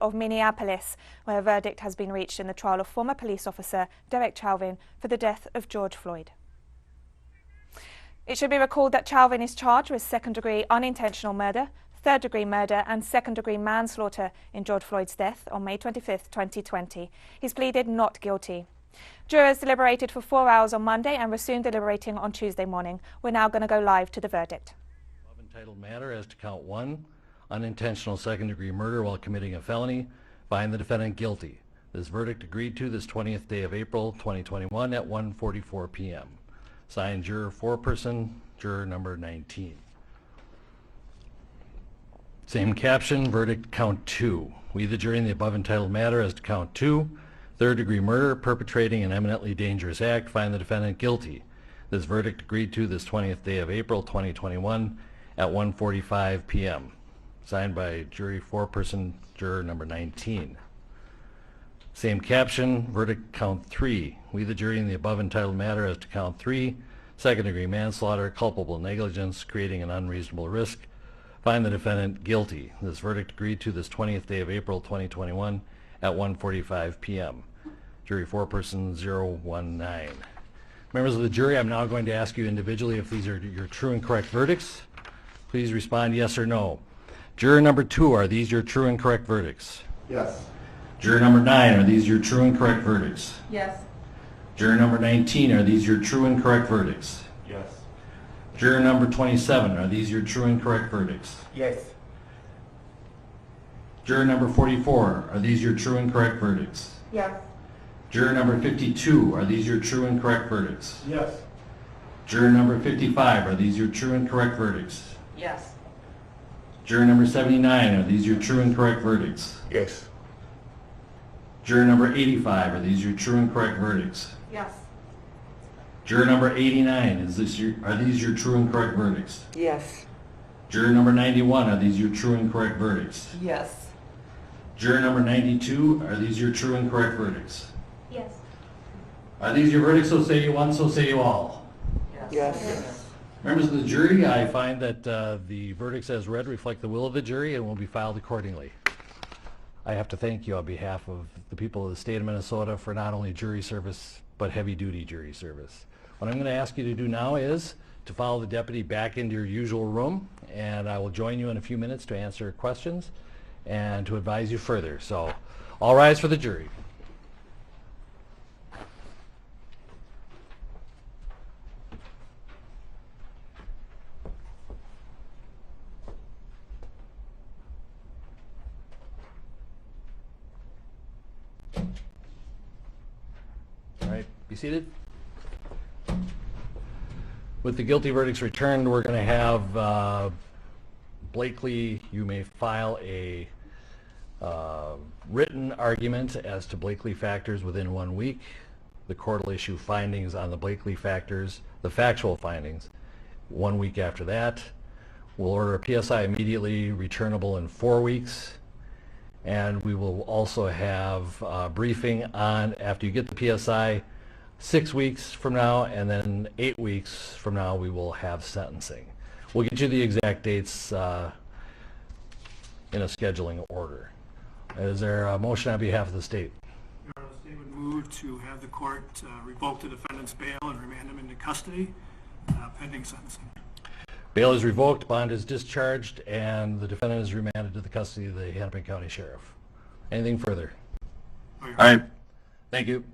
of Minneapolis, where a verdict has been reached in the trial of former police officer Dereck Chauvin for the death of George Floyd. It should be recalled that Chauvin is charged with second-degree unintentional murder, third-degree murder and second-degree manslaughter in George Floyd's death on May 25, 2020. He's pleaded not guilty. Jurors deliberated for 4 hours on Monday and resumed deliberating on Tuesday morning. We're now going to go live to the verdict. Entitled matter as to count 1, unintentional second-degree murder while committing a felony, find the defendant guilty. This verdict agreed to this 20th day of April 2021 at 1:44 p.m. Signed, juror foreperson, juror number 19. Same caption, verdict count 2. We, the jury, in the above entitled matter as to count 2, third-degree murder, perpetrating an eminently dangerous act, find the defendant guilty. This verdict agreed to this 20th day of April 2021 at 1:45 p.m. Signed by jury foreperson, juror number 19. Same caption, verdict count 3. We, the jury, in the above entitled matter as to count 3, second-degree manslaughter, culpable negligence, creating an unreasonable risk, find the defendant guilty. This verdict agreed to this 20th day of April 2021 at 1:45 p.m. Jury foreperson 019. Members of the jury, I'm now going to ask you individually if these are your true and correct verdicts. Please respond yes or no. Juror number 2, are these your true and correct verdicts? Yes. Juror number 9, are these your true and correct verdicts? Yes. Juror number 19, are these your true and correct verdicts? Yes. Juror number 27, are these your true and correct verdicts? Yes. Juror number 44, are these your true and correct verdicts? Yes. Juror number 52, are these your true and correct verdicts? Yes. Juror number 55, are these your true and correct verdicts? Yes. Juror number 79, are these your true and correct verdicts? Yes. Juror number 85, are these your true and correct verdicts? Yes. Juror number 89, are these your true and correct verdicts? Yes. Juror number 91, are these your true and correct verdicts? Yes. Juror number 92, are these your true and correct verdicts? Yes. Are these your verdicts, so say you one, so say you all? Yes. Members of the jury, I find that the verdicts as read reflect the will of the jury and will be filed accordingly. I have to thank you on behalf of the people of the state of Minnesota for not only jury service, but heavy-duty jury service. What I'm going to ask you to do now is to follow the deputy back into your usual room, and I will join you in a few minutes to answer questions and to advise you further. So, all rise for the jury. Be seated. With the guilty verdicts returned, we're going to have Blakely, you may file a written argument as to Blakely factors within 1 week. The court will issue findings on the Blakely factors, the factual findings, 1 week after that. We'll order a PSI immediately returnable in 4 weeks. And we will also have a briefing on, after you get the PSI, 6 weeks from now, and then 8 weeks from now we will have sentencing. We'll get you the exact dates in a scheduling order. Is there a motion on behalf of the state? The state would move to have the court revoke the defendant's bail and remand him into custody pending sentencing. Bail is revoked, bond is discharged, and the defendant is remanded to the custody of the Hennepin County Sheriff. Anything further? All right. Thank you.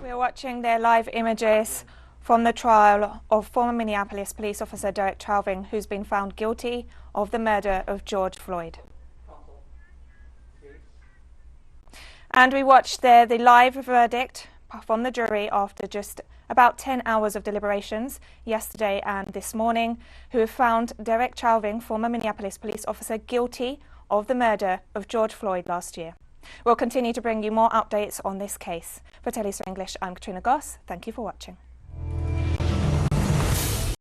We are watching their live images from the trial of former Minneapolis police officer Dereck Chauvin, who's been found guilty of the murder of George Floyd. And we watched there the live verdict from the jury after just about 10 hours of deliberations yesterday and this morning, who have found Dereck Chauvin, former Minneapolis police officer, guilty of the murder of George Floyd last year. We'll continue to bring you more updates on this case. For teleSUR English, I'm Katrina Goss. Thank you for watching.